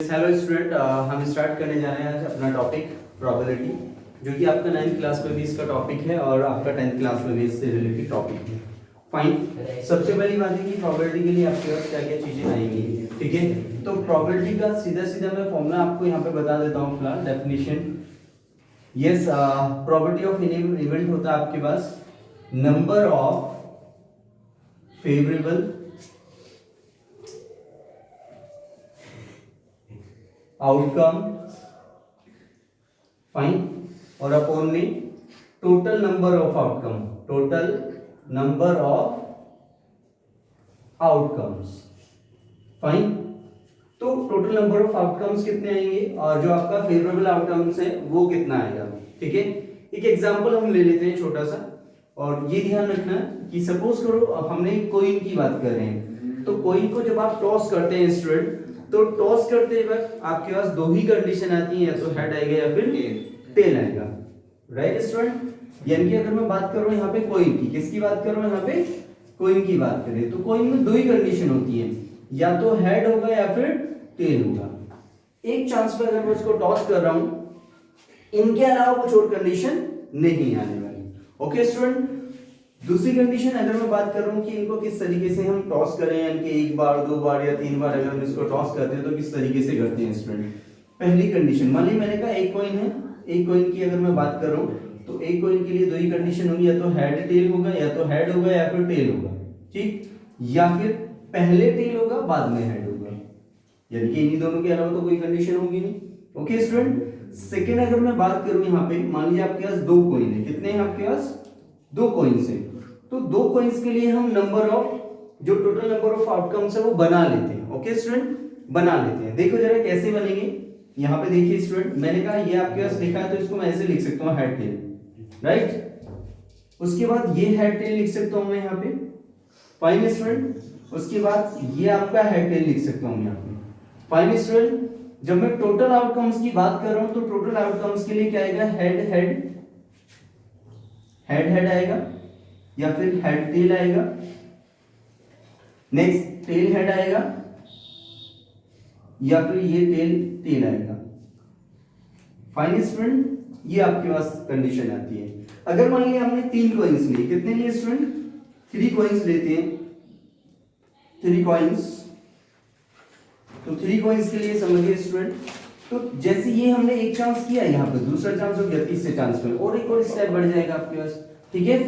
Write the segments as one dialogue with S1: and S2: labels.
S1: Hello student, हम start करने जा रहे हैं आज अपना टॉपिक प्रोबेबिलिटी, जो कि आपका 9th क्लास में भी इसका टॉपिक है और आपका 10th क्लास में भी इससे रिलेटेड टॉपिक है। फाइन। सबसे पहली बात है कि प्रोबेबिलिटी के लिए आपके पास क्या क्या चीज़ें आएंगी, ठीक है। तो प्रोबेबिलिटी का सीधा सीधा मैं फॉर्मूला आपको यहाँ पे बता देता हूँ फिलहाल। Definition, yes, probability of any event होता है आपके पास number of favourable outcome, fine, और अपॉन में total number of outcome, total number of outcomes, fine. तो टोटल नंबर ऑफ आउटकम्स कितने आएंगे और जो आपका फेवरेबल आउटकम्स है वो कितना आएगा, ठीक है। एक एग्जांपल हम ले लेते हैं छोटा सा, और ये ध्यान रखना कि सपोज करो अब हमने कॉइन की बात कर रहे हैं, तो कॉइन को जब आप टॉस करते हैं स्टूडेंट, तो टॉस करते वक्त आपके पास दो ही कंडीशन आती है, या तो हेड आएगा या फिर टेल आएगा, राइट स्टूडेंट। यानी कि अगर मैं बात कर रहा हूं यहाँ पे कॉइन की, किसकी बात कर रहा हूं यहाँ पे, कॉइन की बात करें, तो कॉइन में दो ही कंडीशन होती है, या तो हेड होगा या फिर टेल होगा। एक चांस पर अगर मैं उसको टॉस कर रहा हूं, इनके अलावा कुछ और कंडीशन नहीं आने वाली, ओके स्टूडेंट। दूसरी कंडीशन अगर मैं बात कर रहा हूं कि इनको किस तरीके से हम टॉस करें, यानी कि एक बार, दो बार या तीन बार अगर हम इसको टॉस करते हैं तो किस तरीके से करते हैं स्टूडेंट। पहली कंडीशन, मान लीजिए मैंने कहा एक कॉइन है, एक कॉइन की अगर मैं बात कर रहा हूं तो एक कॉइन के लिए दो ही कंडीशन होगी, या तो हेड टेल होगा, या तो हेड होगा या फिर टेल होगा, ठीक, या फिर पहले टेल होगा बाद में हेड होगा, यानी कि इन्हीं दोनों के अलावा तो कोई कंडीशन होगी नहीं, ओके स्टूडेंट। सेकेंड अगर मैं बात करूं यहाँ पे, मान लीजिए आपके पास दो कॉइन है, कितने हैं आपके पास, दो कॉइन्स है, तो दो कॉइन्स के लिए हम नंबर ऑफ, जो टोटल नंबर ऑफ आउटकम्स है वो बना लेते हैं, ओके स्टूडेंट, बना लेते हैं। देखो जरा कैसे बनेंगे, यहाँ पे देखिए स्टूडेंट, मैंने कहा ये आपके पास लिखा है तो इसको मैं ऐसे लिख सकता हूँ हेड टेल, राइट। उसके बाद ये हेड टेल लिख सकता हूँ मैं यहाँ पे, फाइन स्टूडेंट। उसके बाद ये आपका हेड टेल लिख सकता हूँ यहाँ पे, फाइन स्टूडेंट। जब मैं टोटल आउटकम्स की बात कर रहा हूँ तो टोटल आउटकम्स के लिए क्या आएगा, हेड हेड हेड हेड आएगा, या फिर हेड टेल आएगा, नेक्स्ट टेल हेड आएगा, या फिर ये टेल टेल आएगा, फाइन स्टूडेंट। ये आपके पास कंडीशन आती है। अगर मान लिया हमने तीन कॉइन्स लिए, कितने लिए स्टूडेंट, थ्री कॉइन्स लेते हैं, थ्री कॉइन्स, तो थ्री कॉइन्स के लिए समझिए स्टूडेंट, तो जैसे ये हमने एक चांस किया, यहाँ पे दूसरा चांस हो गया, तीसरे चांस में और एक और स्टेप बढ़ जाएगा आपके पास, ठीक है।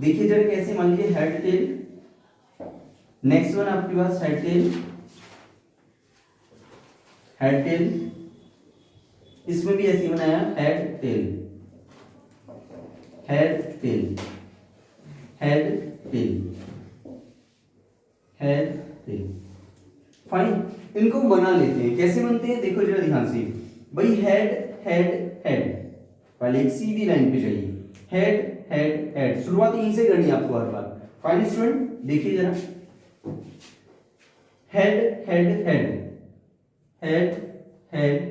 S1: देखिए जरा कैसे, मान लीजिए हेड टेल, नेक्स्ट वन आपके पास हेड टेल, हेड टेल, इसमें भी ऐसे बनाया head tail, head tail, head tail, head tail, fine. इनको बना लेते हैं, कैसे बनते हैं देखो जरा ध्यान से भाई, हेड हेड हेड, पहले एक सीधी लाइन पे जाइए, हेड हेड हेड, शुरुआत यहीं से करनी है आपको हर बार, फाइन स्टूडेंट। देखिए जरा, head head head, head head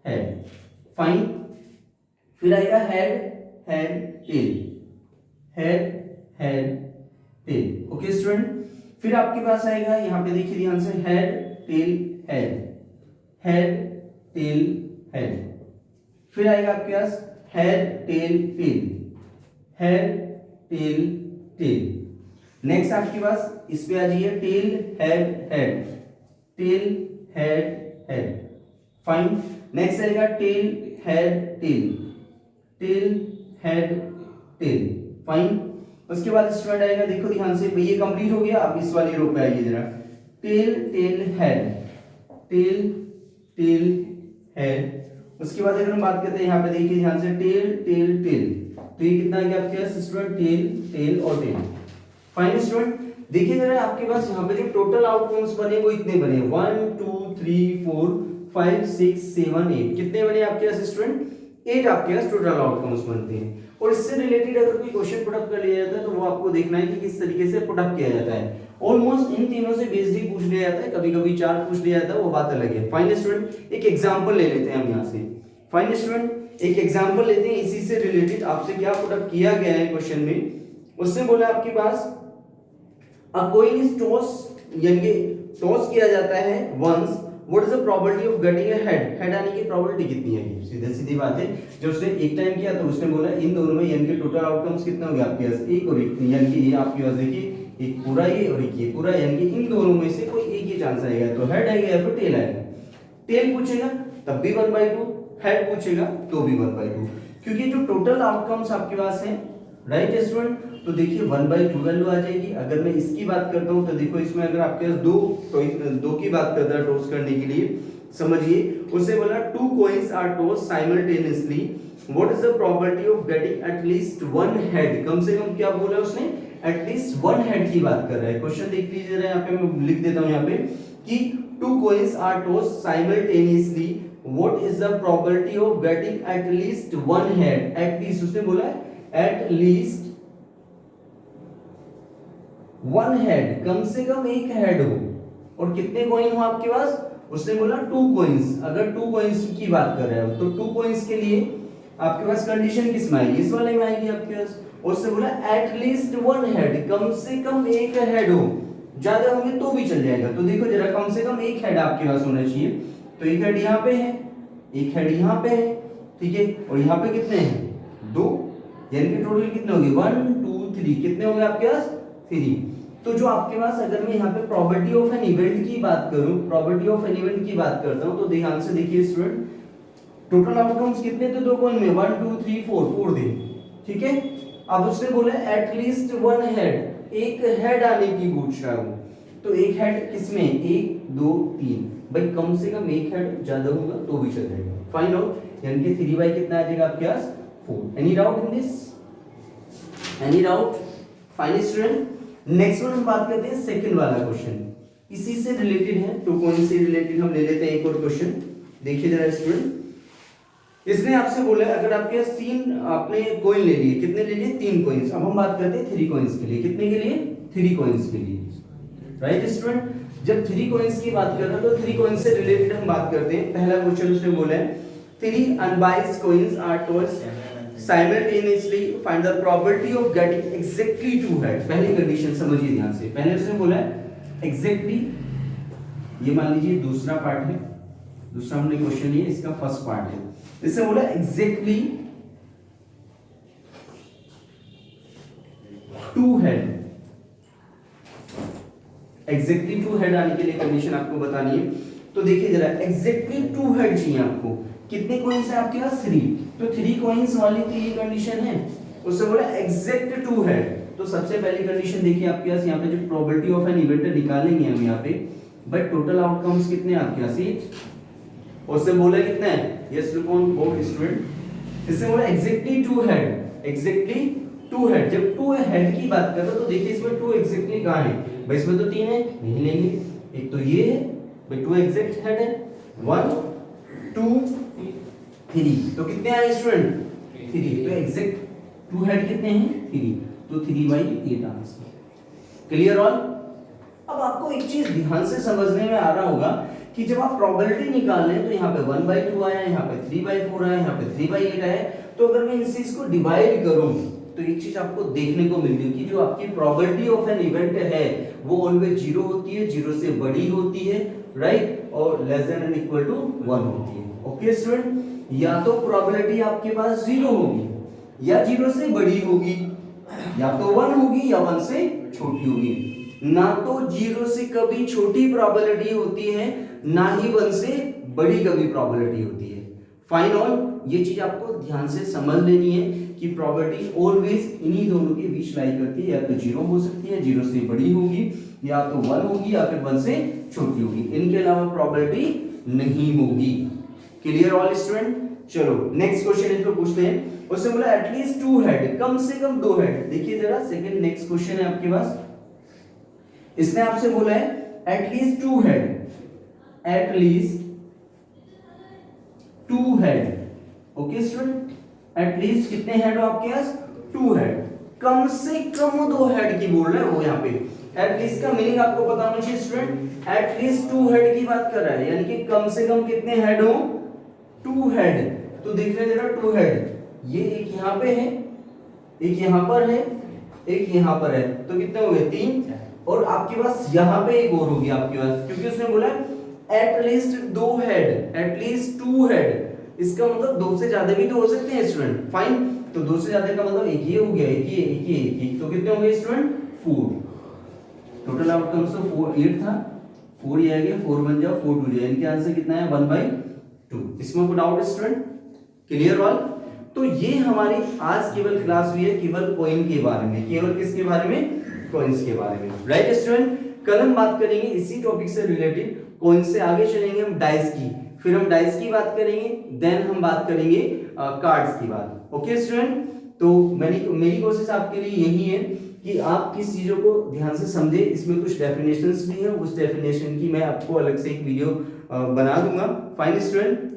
S1: head, fine. फिर आएगा head head tail, head head tail, okay student. फिर आपके पास आएगा यहाँ पे देखिए ध्यान से, head tail head, head tail head. फिर आएगा आपके पास head tail tail, head tail tail. Next आपके पास इस पे आ जाइए, tail head head, tail head head, fine. Next आएगा tail head tail, tail head tail, fine. उसके बाद स्टूडेंट आएगा, देखो ध्यान से, ये कंप्लीट हो गया। अब इस वाली रो पे आइए जरा, tail tail head, tail tail head. उसके बाद अगर हम बात करते हैं यहाँ पे देखिए ध्यान से, टेल टेल टेल, तो ये कितना आ गया आपके पास स्टूडेंट, टेल टेल और टेल, फाइन स्टूडेंट। देखिए जरा आपके पास यहाँ पे जो टोटल आउटकम्स बने वो इतने बने, 1 2 3 4 5 6 7 8, कितने बने आपके पास स्टूडेंट, 8 आपके पास टोटल आउटकम्स बनते हैं। और इससे रिलेटेड अगर कोई क्वेश्चन पुट अप कर लिया जाता है तो वो आपको देखना है कि किस तरीके से पुट अप किया जाता है। ऑलमोस्ट इन तीनों से बेस्ड ही पूछ लिया जाता है, कभी कभी चार पूछ लिया जाता है, वो बात अलग है। फाइन स्टूडेंट, एक एग्जांपल ले लेते हैं हम यहाँ से, फाइन स्टूडेंट, एक एग्जांपल लेते हैं, इसी से रिलेटेड आपसे क्या पुट अप किया गया है क्वेश्चन में। उससे बोला आपके पास, अ कॉइन इज टॉस, यानी कि टॉस किया जाता है once what is the probability of getting a head, head आने की प्रोबेबिलिटी कितनी है? सीधी सीधी बात है, जब उसने एक टाइम किया तो उसने बोला इन दोनों में यानी कि टोटल आउटकम्स कितने हो गए आपके पास, एक और एक, यानी कि ये आपके पास देखिए एक पूरा ये और एक ये पूरा, यानी कि इन दोनों में से कोई एक ही चांस आएगा, तो हेड आएगा या फिर टेल आएगा। टेल पूछेगा तब भी 1/2, हेड पूछेगा तो भी 1/2, क्योंकि जो टोटल आउटकम्स आपके पास है, राइट स्टूडेंट, तो देखिए 1/2 वैल्यू आ जाएगी। अगर मैं इसकी बात करता हूं तो देखो इसमें अगर आपके पास दो की बात करता है टॉस करने के लिए, समझिए उससे बोला 2 coins are tossed simultaneously, what is the probability of getting at least one head, कम से कम क्या बोला उसने, एटलीस्ट 1 हेड की बात कर रहा है। क्वेश्चन देख लीजिए जरा, यहाँ पे मैं लिख देता हूँ यहाँ पे कि 2 coins are tossed simultaneously, what is the probability of getting at least one head, at least उसने बोला at least वन हेड, कम से कम एक हेड हो, और कितने कॉइन हो आपके पास, उसने बोला 2 coins, अगर 2 coins की बात कर रहे हो तो 2 coins के लिए आपके पास कंडीशन किस में आएगी, इस वाले में आएगी आपके पास। उसने बोला एटलीस्ट वन हेड, कम से कम एक हेड हो, ज्यादा होंगे तो भी चल जाएगा। तो देखो जरा, कम से कम एक हेड आपके पास होना चाहिए, तो एक हेड यहाँ पे है, एक हेड यहाँ पे है, ठीक है, और यहाँ पे कितने हैं, 2, यानी कि टोटल कितने होंगे 1 2 3, कितने होंगे आपके पास 3। तो जो आपके पास, अगर मैं यहाँ पे प्रोबेबिलिटी ऑफ एन इवेंट की बात करूं, प्रोबेबिलिटी ऑफ एन इवेंट की बात करता हूं, तो ध्यान से देखिए स्टूडेंट, टोटल आउटकम्स कितने थे दो कॉइन में, 1 2 3 4 थे, ठीक है। अब उसने बोला एटलीस्ट वन हेड, एक हेड आने की पूछ रहा हूं, तो एक हेड किसमें, 1 2 3, भाई कम से कम एक हेड, ज्यादा होगा तो भी चल जाएगा। फाइंड आउट, यानी कि 3 बाई कितना आ जाएगा आपके पास 4। Any doubt in this, any doubt? Fine student, next one हम बात करते हैं सेकंड वाला क्वेश्चन, इसी से रिलेटेड है, 2 कॉइन से रिलेटेड हम ले लेते हैं एक और क्वेश्चन। देखिए जरा स्टूडेंट, इसने आपसे बोला है अगर आपके पास 3 आपने कॉइन ले लिए, कितने ले लिए, 3 कॉइंस। अब हम बात करते हैं 3 कॉइंस के लिए, कितने के लिए, 3 कॉइंस के लिए, राइट स्टूडेंट। जब 3 कॉइंस की बात कर रहे हैं तो 3 कॉइंस से रिलेटेड हम बात करते हैं। पहला क्वेश्चन उसने बोला है 3 unbiased coins are tossed simultaneously, find the probability of getting exactly 2 head। पहली कंडीशन समझिए ध्यान से, पहले उसने बोला है exactly, ये मान लीजिए दूसरा पार्ट है, दूसरा हमने क्वेश्चन लिया, इसका फर्स्ट पार्ट है। इससे बोला exactly 2 head, exactly 2 head आने के लिए कंडीशन आपको बतानी है। तो देखिए जरा, exactly 2 head चाहिए आपको, कितने कॉइंस है आपके पास 3, तो 3 कॉइंस वाली तो ये कंडीशन है। उससे बोला एग्जैक्ट 2 है, तो सबसे पहली कंडीशन देखिए आपके पास, यहाँ पे जो प्रोबेबिलिटी ऑफ एन इवेंट निकालेंगे हम यहाँ पे, बट टोटल आउटकम्स कितने आपके पास 8। उससे बोला कितना है, यस रिकॉन बोर्ड स्टूडेंट, इससे बोला एग्जैक्टली 2 हेड, एग्जैक्टली 2 हेड। जब 2 हेड की बात करते तो देखिए इसमें 2 एग्जैक्टली कहां है भाई, इसमें तो 3 है, नहीं लेंगे, एक तो ये है भाई 2 एग्जैक्ट हेड है, 1 2 3, तो कितने आए स्टूडेंट 3, तो एग्जैक्ट 2 हेड कितने हैं 3, तो 3/8 आंसर। Clear all? अब आपको एक चीज ध्यान से समझने में आ रहा होगा कि जब आप प्रोबेबिलिटी निकाल रहे हैं तो यहाँ पे 1/2 आया, यहाँ पे 3/4 आया, यहाँ पे 3/8 आया, तो अगर मैं इन चीज को डिवाइड करूं तो एक चीज आपको देखने को मिलती है कि जो आपकी प्रोबेबिलिटी ऑफ एन इवेंट है वो ऑलवेज 0 होती है, 0 से बड़ी होती है, राइट, और less than and equal to 1 होती है। ओके स्टूडेंट, या तो प्रोबेबिलिटी आपके पास 0 होगी या 0 से बड़ी होगी, या तो 1 होगी या 1 से छोटी होगी, ना तो 0 से कभी छोटी प्रोबेबिलिटी होती है, ना ही 1 से बड़ी कभी प्रोबेबिलिटी होती है। फाइन ऑल, ये चीज आपको ध्यान से समझ लेनी है कि प्रोबेबिलिटी ऑलवेज इन्हीं दोनों के बीच लाई करती है, या तो 0 हो सकती है, 0 से बड़ी होगी, या तो 1 होगी या फिर 1 से छोटी होगी, इनके अलावा प्रोबेबिलिटी नहीं होगी। Clear all student? चलो नेक्स्ट क्वेश्चन इसको पूछते हैं। उसने बोला एटलीस्ट 2 हेड, कम से कम 2 हेड। देखिए जरा सेकंड नेक्स्ट क्वेश्चन है आपके पास, इसने आपसे बोला है at least 2 head, at least 2 head. Okay student, at least कितने हेड हो आपके पास 2 हेड, कम से कम 2 हेड की बोल रहे हैं वो यहाँ पे। एटलीस्ट का मीनिंग आपको पता होना चाहिए स्टूडेंट, एटलीस्ट 2 हेड की बात कर रहा है, यानी कि कम से कम कितने हेड हो 2 हेड। तो देख रहे जरा 2 हेड, ये एक यहाँ पे है, एक यहाँ पर है, एक यहाँ पर है, तो कितने हो गए 3, और आपके पास यहाँ पे एक और होगी आपके पास, क्योंकि उसने बोला एटलीस्ट 2 हेड, एटलीस्ट 2 हेड, इसका मतलब 2 से ज्यादा भी तो हो सकते हैं स्टूडेंट। फाइन, तो 2 से ज्यादा का मतलब एक ही हो गया, एक ही, तो कितने हो गए स्टूडेंट? 4। टोटल आउटकम्स तो 4 8 था, 4 ये आ गया, 4 बन जाओ 4 2 जाए, इनके आंसर कितना है? 1/2। इसमें कोई डाउट स्टूडेंट? Clear all? तो ये हमारी आज केवल क्लास हुई है केवल कॉइन के बारे में, केवल किसके बारे में? कॉइन्स के बारे में, राइट स्टूडेंट। कल हम बात करेंगे इसी टॉपिक से रिलेटेड, कॉइन से आगे चलेंगे हम डाइस की, फिर हम डाइस की बात करेंगे, देन हम बात करेंगे कार्ड्स की बात। ओके स्टूडेंट, तो मेरी कोशिश आपके लिए यही है कि आप किस चीजों को ध्यान से समझे। इसमें कुछ डेफिनेशंस भी हैं, उस डेफिनेशन की मैं आपको अलग से एक वीडियो बना दूंगा। फाइन स्टूडेंट,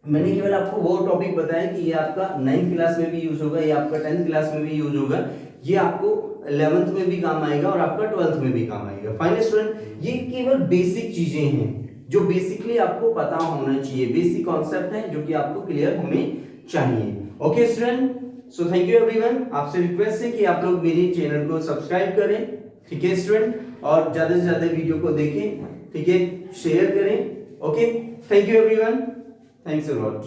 S1: मैंने केवल आपको वो टॉपिक बताया कि ये आपका 9th क्लास में भी यूज होगा, ये आपका 10th क्लास में भी यूज होगा, ये आपको 11th में भी काम आएगा और आपका 12th में भी काम आएगा। फाइन स्टूडेंट, ये केवल बेसिक चीजें हैं जो बेसिकली आपको पता होना चाहिए, बेसिक कॉन्सेप्ट है जो कि आपको क्लियर होने चाहिए। Okay student, so thank you everyone. आपसे रिक्वेस्ट है कि आप लोग मेरे चैनल को सब्सक्राइब करें, ठीक है स्टूडेंट, और ज्यादा से ज्यादा वीडियो को देखें, ठीक है, शेयर करें। Okay, thank you everyone, thanks a lot.